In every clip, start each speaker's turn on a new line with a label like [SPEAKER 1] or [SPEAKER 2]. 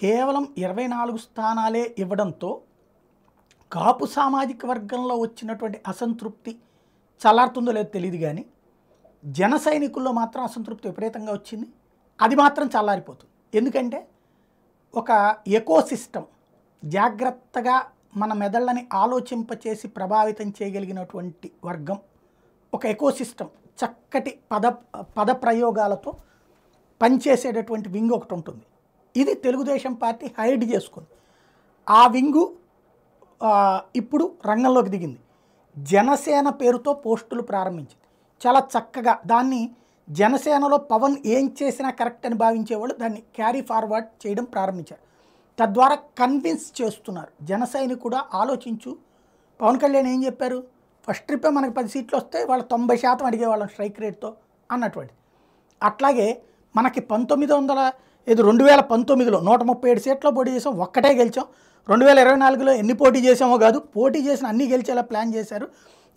[SPEAKER 1] కేవలం 24 స్థానాలే ఇవ్వడంతో కాపు సామాజిక వర్గంలో వచ్చినటువంటి అసంతృప్తి చల్లారుతుందో లేదో తెలియదు కానీ జన సైనికుల్లో మాత్రం అసంతృప్తి విపరీతంగా వచ్చింది. అది మాత్రం చల్లారిపోతుంది. ఎందుకంటే ఒక ఎకోసిస్టమ్ జాగ్రత్తగా మన మెదళ్ళని ఆలోచింపచేసి ప్రభావితం చేయగలిగినటువంటి వర్గం, ఒక ఎకోసిస్టమ్ చక్కటి పద ప్రయోగాలతో పనిచేసేటటువంటి వింగ్ ఒకటి ఉంటుంది. ఇది తెలుగుదేశం పార్టీ హైడ్ చేసుకుంది. ఆ వింగు ఇప్పుడు రంగంలోకి దిగింది. జనసేన పేరుతో పోస్టులు ప్రారంభించింది. చాలా చక్కగా దాన్ని జనసేనలో పవన్ ఏం చేసినా కరెక్ట్ అని భావించేవాళ్ళు దాన్ని క్యారీ ఫార్వర్డ్ చేయడం ప్రారంభించారు. తద్వారా కన్విన్స్ చేస్తున్నారు. జన సైనికుడు ఆలోచించు, పవన్ కళ్యాణ్ ఏం చెప్పారు, ఫస్ట్ ట్రిప్పే మనకి 10 సీట్లు వస్తే వాళ్ళు 90% అడిగేవాళ్ళం స్ట్రైక్ రేట్తో అన్నటువంటి. అట్లాగే మనకి 2019లో 137 సీట్లో పోటీ చేసాం, ఒక్కటే గెలిచాం. 2024లో ఎన్ని పోటీ చేసామో కాదు, పోటీ చేసిన అన్నీ గెలిచేలా ప్లాన్ చేశారు.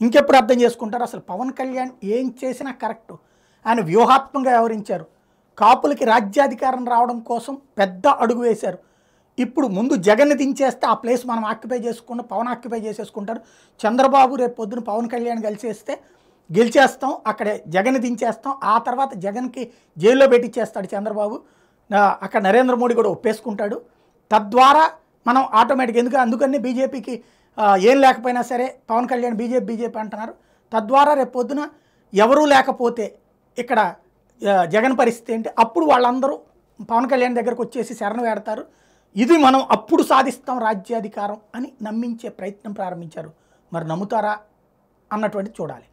[SPEAKER 1] ఇంకెప్పుడు అర్థం చేసుకుంటారు అసలు పవన్ కళ్యాణ్ ఏం చేసినా కరెక్టు. ఆయన వ్యూహాత్మకంగా వ్యవహరించారు. కాపులకి రాజ్యాధికారం రావడం కోసం పెద్ద అడుగు వేశారు. ఇప్పుడు ముందు జగన్ని దించేస్తే ఆ ప్లేస్ మనం ఆక్యుపై చేసుకున్న పవన్ ఆక్యుపై చేసేసుకుంటారు. చంద్రబాబు రేపు పొద్దున పవన్ కళ్యాణ్ కలిసేస్తే గెలిచేస్తాం, అక్కడ జగన్ దించేస్తాం. ఆ తర్వాత జగన్కి జైల్లో పెట్టించేస్తాడు చంద్రబాబు. అక్కడ నరేంద్ర మోడీ కూడా ఒప్పేసుకుంటాడు. తద్వారా మనం ఆటోమేటిక్ అందుకని బీజేపీకి ఏం లేకపోయినా సరే పవన్ కళ్యాణ్ బీజేపీ అంటున్నారు. తద్వారా రేపు పొద్దున ఎవరూ లేకపోతే ఇక్కడ జగన్ పరిస్థితి ఏంటి, అప్పుడు వాళ్ళందరూ పవన్ కళ్యాణ్ దగ్గరకు వచ్చేసి శరణ వేడతారు. ఇది మనం అప్పుడు సాధిస్తాం రాజ్యాధికారం అని నమ్మించే ప్రయత్నం ప్రారంభించారు. మరి నమ్ముతారా అన్నటువంటి చూడాలి.